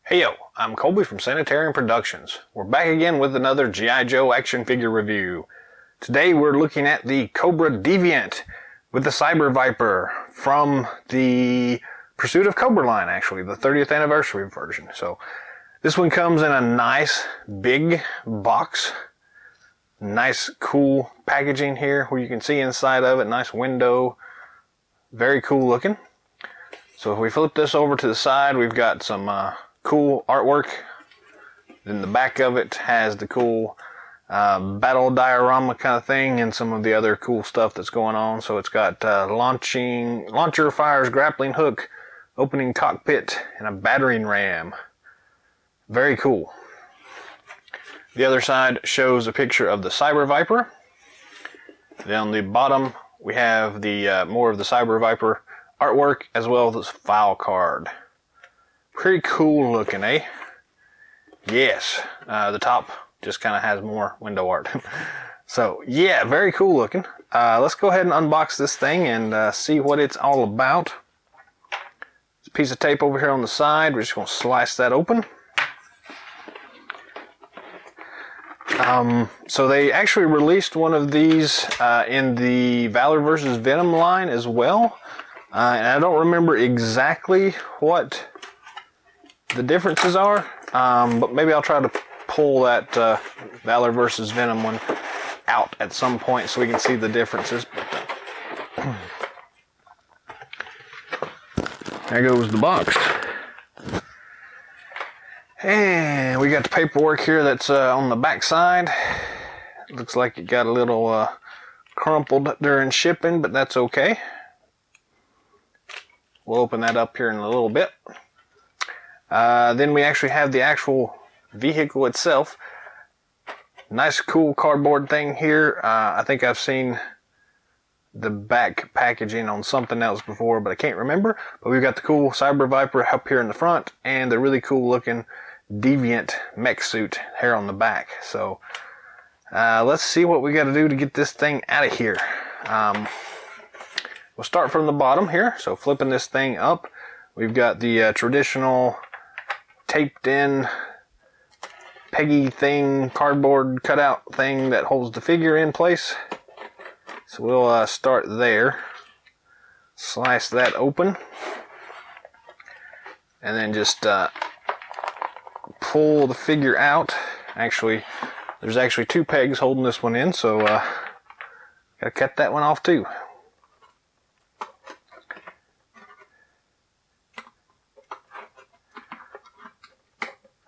Hey yo, I'm Colby from Sanitarium Productions. We're back again with another G.I. Joe action figure review. Today we're looking at the Cobra Deviant with the Cyber Viper from the Pursuit of Cobra line, actually, the 30th anniversary version. So this one comes in a nice big box. Nice cool packaging here where you can see inside of it, nice window. Very cool looking. So if we flip this over to the side, we've got some cool artwork. Then the back of it has the cool battle diorama kind of thing and some of the other cool stuff that's going on. So it's got launcher fires, grappling hook, opening cockpit, and a battering ram. Very cool. The other side shows a picture of the Cyber Viper. Then on the bottom we have the more of the Cyber Viper artwork as well as this file card. Pretty cool looking, eh? Yes. The top just kind of has more window art. So, yeah, very cool looking. Let's go ahead and unbox this thing and see what it's all about. There's a piece of tape over here on the side. We're just going to slice that open. So they actually released one of these in the Valor vs. Venom line as well. And I don't remember exactly what the differences are, but maybe I'll try to pull that Valor vs. Venom one out at some point so we can see the differences. There goes the box. And we got the paperwork here that's on the back side. Looks like it got a little crumpled during shipping, but that's okay. We'll open that up here in a little bit. Then we actually have the actual vehicle itself. Nice cool cardboard thing here. I think I've seen the back packaging on something else before, but I can't remember. But we've got the cool Cyber Viper up here in the front and the really cool looking Deviant mech suit here on the back. So let's see what we got to do to get this thing out of here. We'll start from the bottom here. So flipping this thing up, we've got the traditional taped in peggy thing, cardboard cutout thing that holds the figure in place. So we'll start there, slice that open, and then just pull the figure out. Actually, there's actually two pegs holding this one in, so gotta cut that one off too.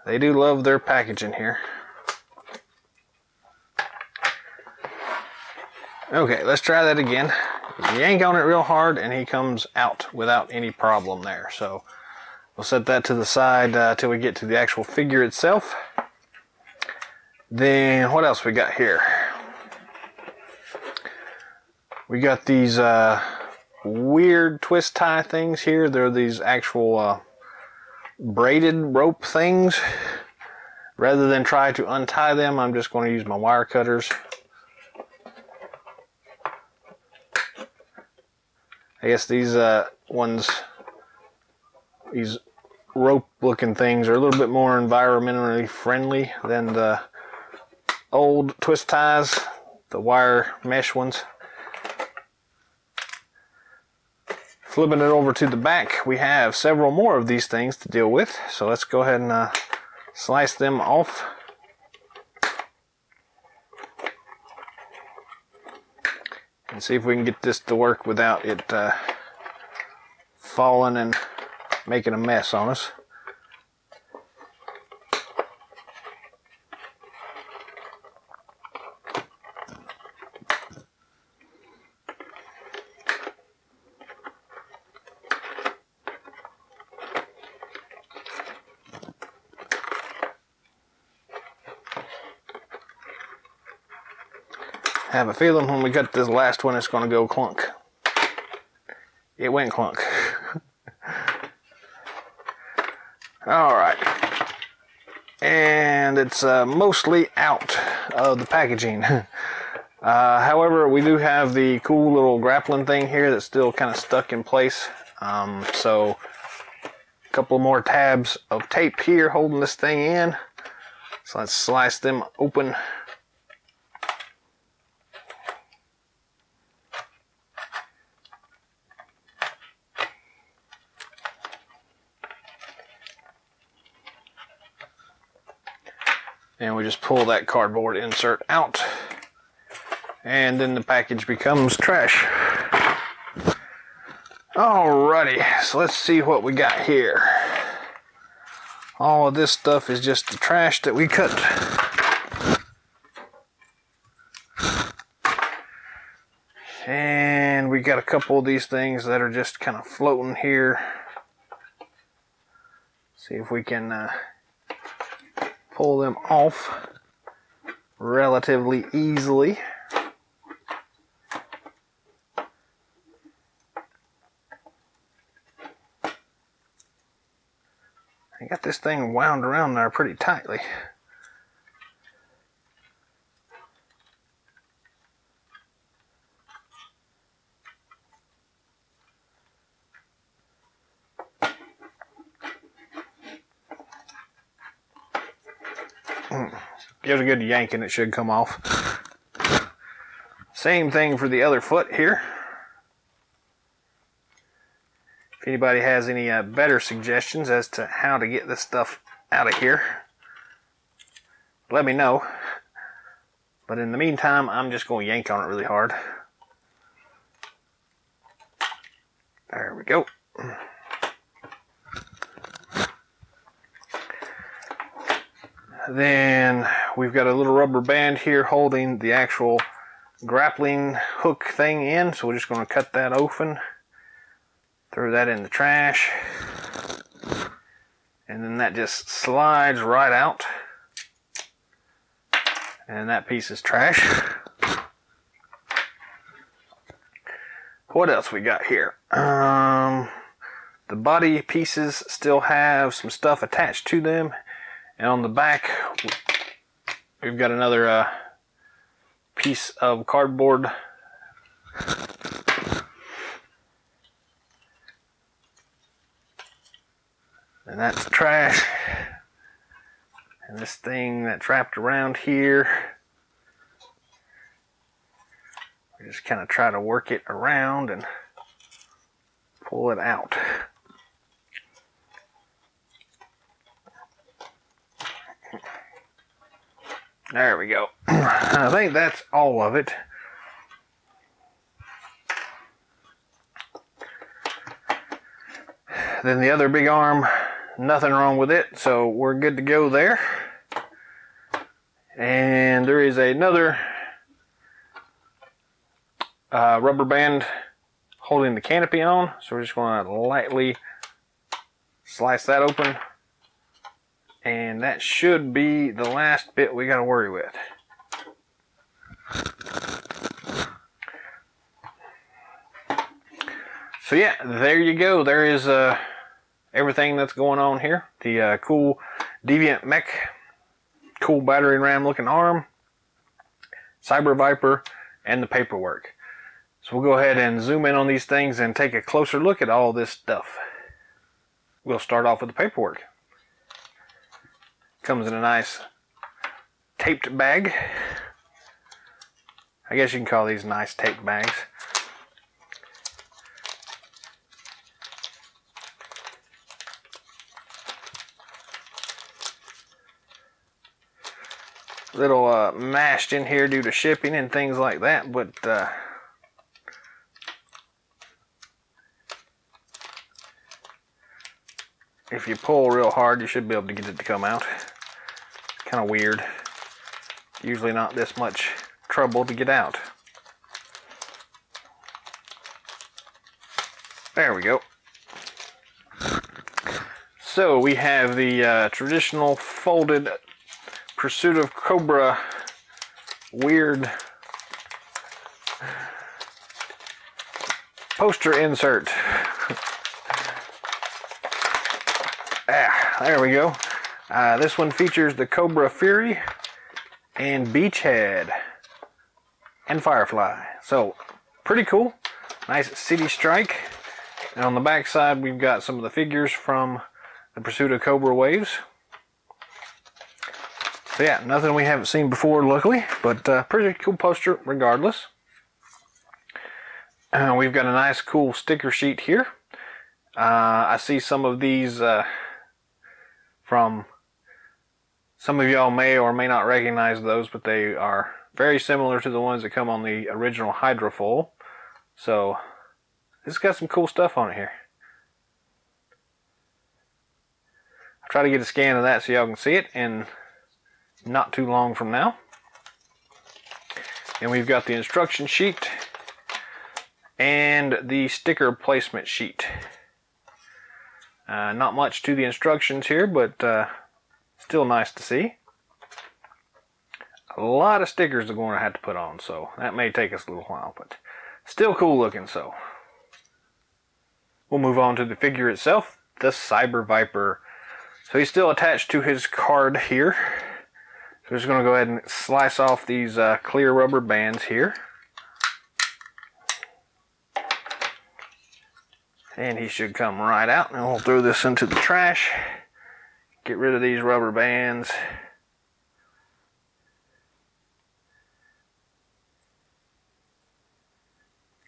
They do love their packaging here. Okay, let's try that again. Yank on it real hard and he comes out without any problem there. So we'll set that to the side till we get to the actual figure itself. Then what else we got here? We got these weird twist tie things here. They're these actual braided rope things. Rather than try to untie them, I'm just going to use my wire cutters. I guess these these rope looking things are a little bit more environmentally friendly than the old twist ties, the wire mesh ones. Flipping it over to the back, we have several more of these things to deal with. So let's go ahead and slice them off. And see if we can get this to work without it falling and making a mess on us. I have a feeling when we got this last one, it's going to go clunk. It went clunk. Alright. And it's mostly out of the packaging. However, we do have the cool little grappling thing here that's still kind of stuck in place. So couple more tabs of tape here holding this thing in. So let's slice them open. And we just pull that cardboard insert out. And then the package becomes trash. Alrighty, so let's see what we got here. All of this stuff is just the trash that we cut. And we got a couple of these things that are just kind of floating here. See if we can pull them off relatively easily. I got this thing wound around there pretty tightly. Give it a good yank and it should come off. Same thing for the other foot here. If anybody has any better suggestions as to how to get this stuff out of here, let me know. But in the meantime, I'm just going to yank on it really hard. There we go. Then we've got a little rubber band here holding the actual grappling hook thing in, so we're just going to cut that open. Throw that in the trash, and then that just slides right out, and that piece is trash. What else we got here? The body pieces still have some stuff attached to them, and on the back we've got another piece of cardboard. And that's trash. And this thing that's wrapped around here, we just kind of try to work it around and pull it out. There we go. I think that's all of it. Then the other big arm, nothing wrong with it, so we're good to go there. And there is another rubber band holding the canopy on, so we're just going to lightly slice that open, and that should be the last bit we got to worry with. So yeah, there you go. There is everything that's going on here. The cool Deviant mech, cool battering ram looking arm, Cyber Viper, and the paperwork. So we'll go ahead and zoom in on these things and take a closer look at all this stuff. We'll start off with the paperwork. Comes in a nice taped bag. I guess you can call these nice taped bags. Little mashed in here due to shipping and things like that, but if you pull real hard, you should be able to get it to come out. Kind of weird. Usually not this much trouble to get out. There we go. So we have the traditional folded Pursuit of Cobra weird poster insert. There we go. This one features the Cobra Fury and Beachhead and Firefly. So pretty cool. Nice city strike. And on the back side we've got some of the figures from the Pursuit of Cobra waves. So yeah, nothing we haven't seen before, luckily, but pretty cool poster regardless. We've got a nice cool sticker sheet here. I see some of these from some of y'all may or may not recognize those, but they are very similar to the ones that come on the original hydrofoil. So this got some cool stuff on it here. I'll try to get a scan of that so y'all can see it in not too long from now. And we've got the instruction sheet and the sticker placement sheet. Not much to the instructions here, but still nice to see. A lot of stickers are going to have to put on, so that may take us a little while, but still cool looking. So we'll move on to the figure itself, the Cyber Viper. So he's still attached to his card here. So we're just going to go ahead and slice off these clear rubber bands here. And he should come right out, and we'll throw this into the trash. Get rid of these rubber bands.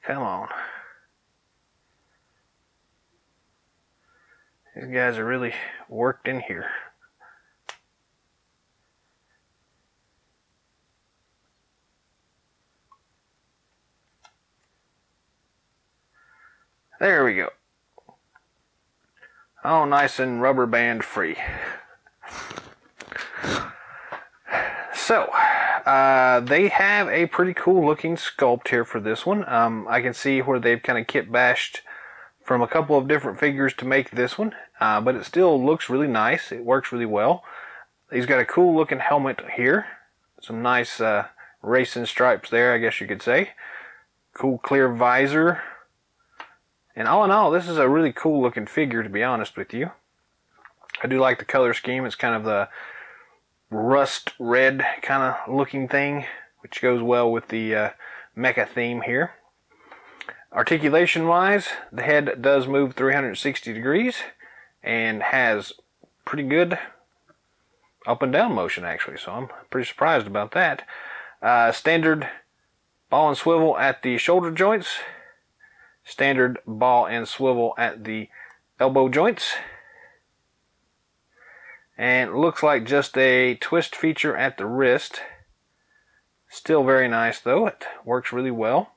Come on. These guys are really worked in here. There we go. Oh, nice and rubber band free. So, they have a pretty cool looking sculpt here for this one. I can see where they've kind of kit bashed from a couple of different figures to make this one, but it still looks really nice. It works really well. He's got a cool looking helmet here. Some nice racing stripes there, I guess you could say. Cool clear visor. And all in all, this is a really cool looking figure, to be honest with you. I do like the color scheme. It's kind of the rust red kind of looking thing, which goes well with the mecha theme here. Articulation wise, the head does move 360 degrees and has pretty good up and down motion, actually, so I'm pretty surprised about that. Standard ball and swivel at the shoulder joints. Standard ball and swivel at the elbow joints. And it looks like just a twist feature at the wrist. Still very nice though. It works really well.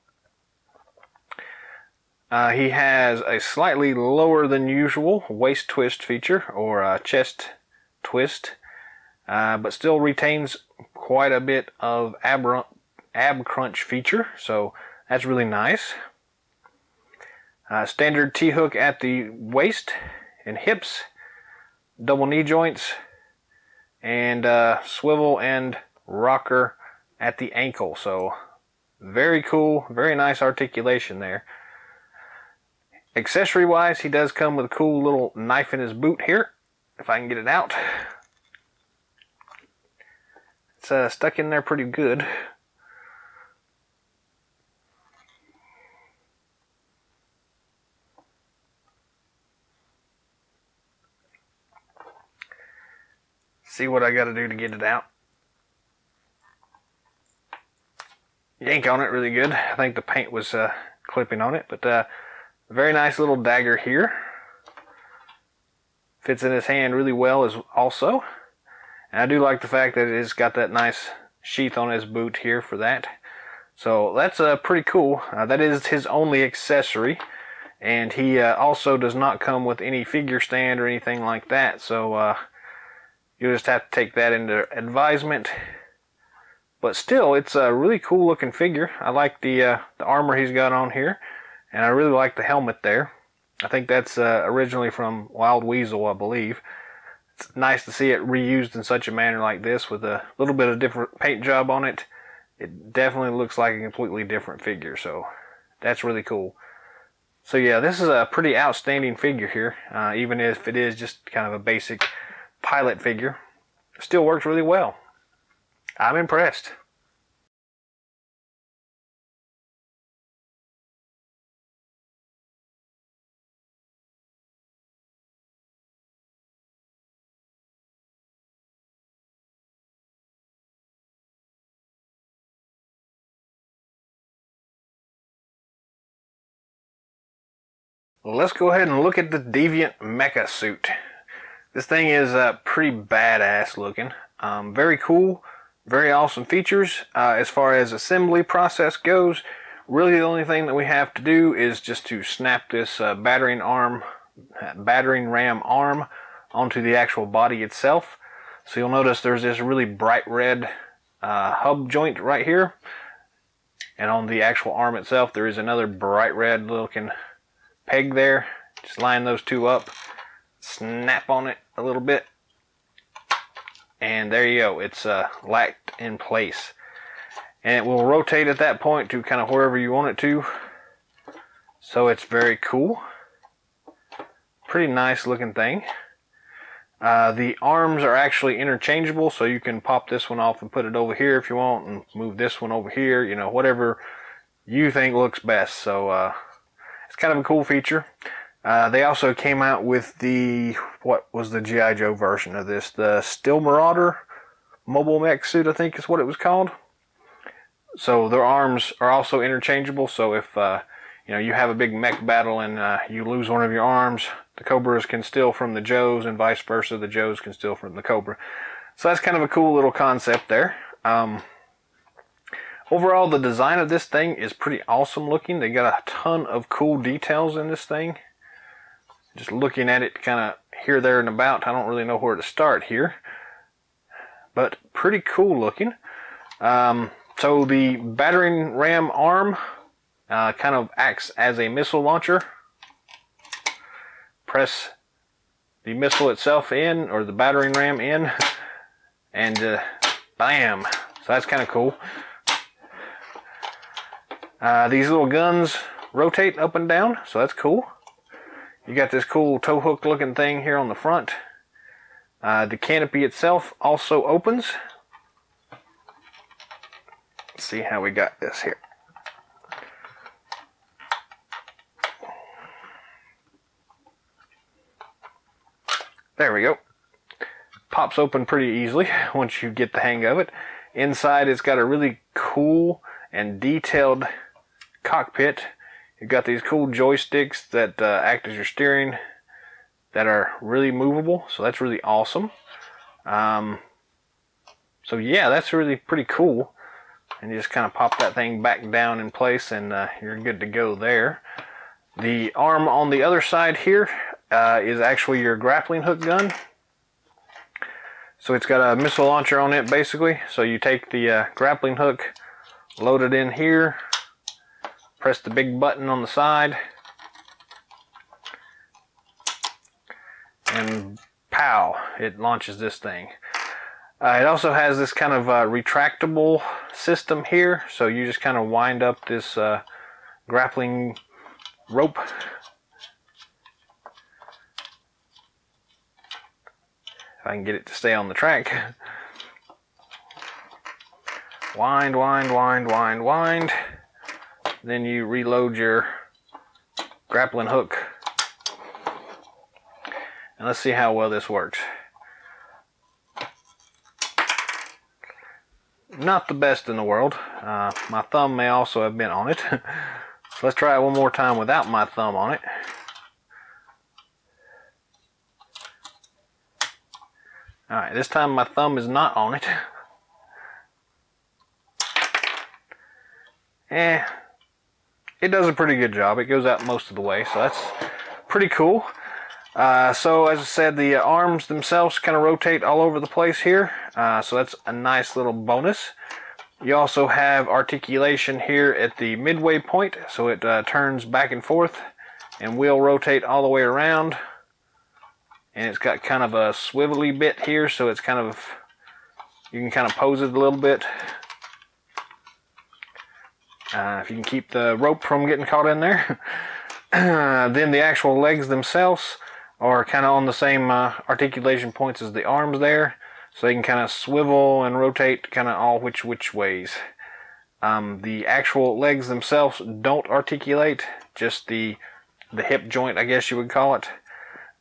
He has a slightly lower than usual waist twist feature, or chest twist, but still retains quite a bit of ab crunch feature, so that's really nice. Standard T-hook at the waist and hips, double knee joints, and swivel and rocker at the ankle. So very cool, very nice articulation there. Accessory wise, he does come with a cool little knife in his boot here, if I can get it out. It's stuck in there pretty good. See what I got to do to get it out. Yank on it really good. I think the paint was clipping on it, but very nice little dagger here. Fits in his hand really well as also. And I do like the fact that it's got that nice sheath on his boot here for that. So that's pretty cool. That is his only accessory. And he also does not come with any figure stand or anything like that. So you'll just have to take that into advisement. But still, it's a really cool looking figure. I like the armor he's got on here. And I really like the helmet there. I think that's originally from Wild Weasel, I believe. It's nice to see it reused in such a manner like this with a little bit of different paint job on it. It definitely looks like a completely different figure, so that's really cool. So yeah, this is a pretty outstanding figure here, even if it is just kind of a basic pilot figure. It still works really well. I'm impressed. Let's go ahead and look at the Deviant mecha suit. This thing is pretty badass looking. Very cool, very awesome features. As far as assembly process goes, really the only thing that we have to do is just to snap this battering ram arm onto the actual body itself. So you'll notice there's this really bright red hub joint right here, and on the actual arm itself there is another bright red looking peg there. Just line those two up, snap on it a little bit, and there you go. It's locked in place, and it will rotate at that point to kind of wherever you want it to. So it's very cool, pretty nice looking thing. The arms are actually interchangeable, so you can pop this one off and put it over here if you want, and move this one over here, you know, whatever you think looks best. So it's kind of a cool feature. They also came out with the, what was the G.I. Joe version of this? The Steel Marauder mobile mech suit, I think is what it was called. So their arms are also interchangeable, so if you know, you have a big mech battle and you lose one of your arms, the Cobras can steal from the Joes, and vice versa, the Joes can steal from the Cobra. So that's kind of a cool little concept there. Overall, the design of this thing is pretty awesome looking. They got a ton of cool details in this thing. Just looking at it kind of here, there, and about, I don't really know where to start here. But pretty cool looking. So the battering ram arm kind of acts as a missile launcher. Press the missile itself in, or the battering ram in, and bam! So that's kind of cool. These little guns rotate up and down, so that's cool. You got this cool tow hook looking thing here on the front. The canopy itself also opens. Let's see how we got this here. There we go. Pops open pretty easily once you get the hang of it. Inside it's got a really cool and detailed cockpit. You've got these cool joysticks that act as your steering that are really movable, so that's really awesome. So yeah, that's really pretty cool. And you just kind of pop that thing back down in place, and you're good to go there. The arm on the other side here is actually your grappling hook gun. So it's got a missile launcher on it basically. So you take the grappling hook, load it in here, press the big button on the side, and pow, it launches this thing. It also has this kind of retractable system here, so you just kind of wind up this grappling rope. If I can get it to stay on the track. Wind, wind, wind, wind, wind. Then you reload your grappling hook. And let's see how well this works. Not the best in the world. My thumb may also have been on it. So let's try it one more time without my thumb on it. Alright, this time my thumb is not on it. It does a pretty good job. It goes out most of the way, so that's pretty cool. So as I said, the arms themselves kind of rotate all over the place here, so that's a nice little bonus. You also have articulation here at the midway point, so it turns back and forth and will rotate all the way around. And it's got kind of a swivelly bit here, so it's kind of, you can kind of pose it a little bit. If you can keep the rope from getting caught in there. Then the actual legs themselves are kind of on the same articulation points as the arms there, so they can kind of swivel and rotate kind of all which ways. The actual legs themselves don't articulate, just the hip joint, I guess you would call it.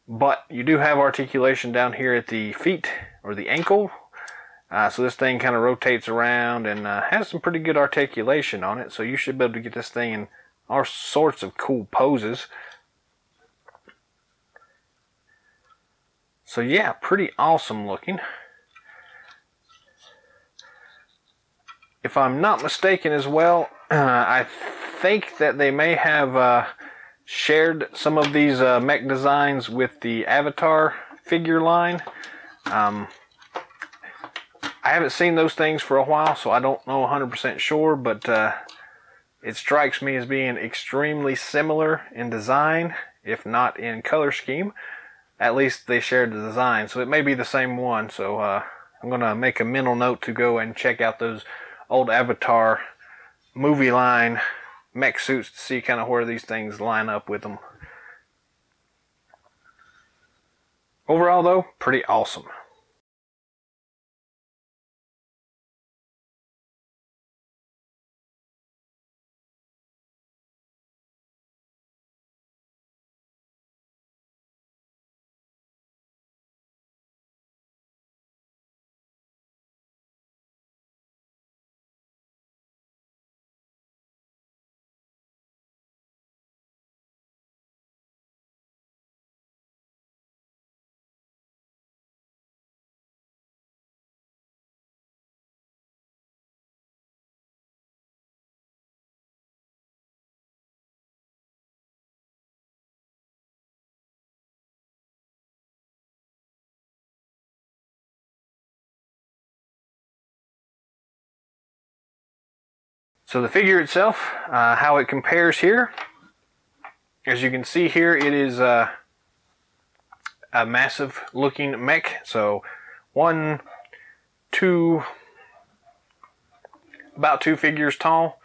But you do have articulation down here at the feet, or the ankle. So this thing kind of rotates around and has some pretty good articulation on it, so you should be able to get this thing in all sorts of cool poses. So yeah, pretty awesome looking. If I'm not mistaken as well, I think that they may have shared some of these mech designs with the Avatar figure line. I haven't seen those things for a while, so I don't know 100% sure, but it strikes me as being extremely similar in design, if not in color scheme. At least they shared the design, so it may be the same one. So I'm going to make a mental note to go and check out those old Avatar movie line mech suits to see kind of where these things line up with them. Overall though, pretty awesome. So the figure itself, how it compares here, as you can see here, it is a massive looking mech. So about two figures tall,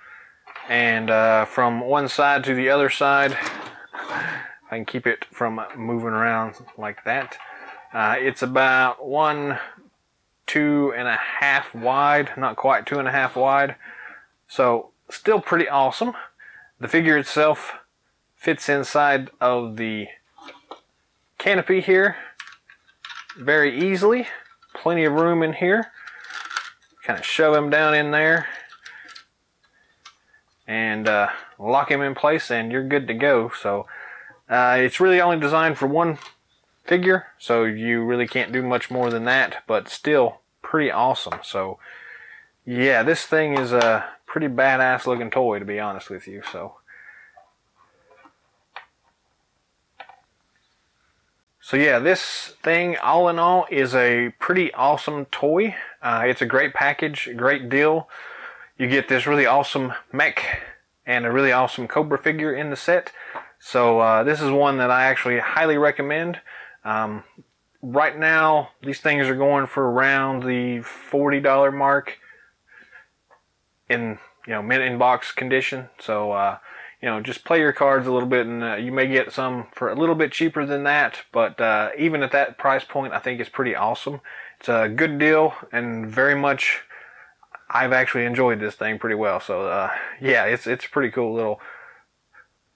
and from one side to the other side, I can keep it from moving around like that. It's about 2.5 wide, not quite 2.5 wide. So still pretty awesome. The figure itself fits inside of the canopy here very easily. Plenty of room in here. Kind of shove him down in there and lock him in place, and you're good to go. So it's really only designed for one figure, so you really can't do much more than that, but still pretty awesome. So yeah, this thing is a pretty badass looking toy, to be honest with you. So yeah, this thing all in all is a pretty awesome toy. It's a great package, great deal. You get this really awesome mech and a really awesome Cobra figure in the set. So this is one that I actually highly recommend. Right now, these things are going for around the $40 mark in mint in box condition. So just play your cards a little bit, and you may get some for a little bit cheaper than that. But even at that price point, I think it's pretty awesome. It's a good deal, and very much I've actually enjoyed this thing pretty well. So yeah, it's a pretty cool little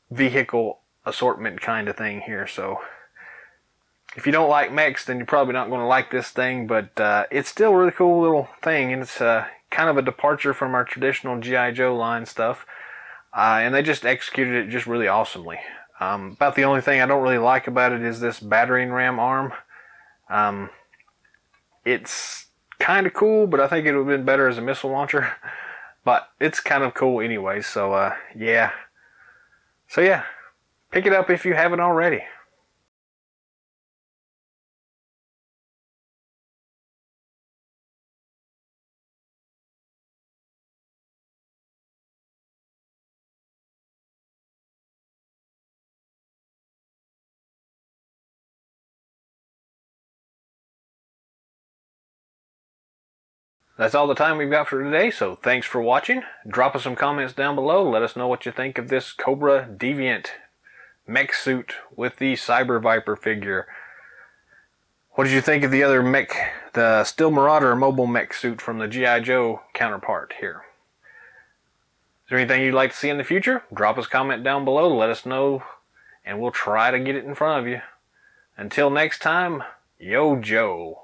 vehicle assortment kind of thing here. So if you don't like mechs, then you're probably not going to like this thing, but it's still a really cool little thing, and it's kind of a departure from our traditional G.I. Joe line stuff, and they just executed it just really awesomely. About the only thing I don't really like about it is this battering ram arm. It's kind of cool, but I think it would have been better as a missile launcher, but it's kind of cool anyway. So yeah, pick it up if you haven't already. That's all the time we've got for today, so thanks for watching. Drop us some comments down below. Let us know what you think of this Cobra Deviant mech suit with the Cyber Viper figure. What did you think of the other mech, the Steel Marauder mobile mech suit from the G.I. Joe counterpart here? Is there anything you'd like to see in the future? Drop us a comment down below. Let us know, and we'll try to get it in front of you. Until next time, Yo Joe.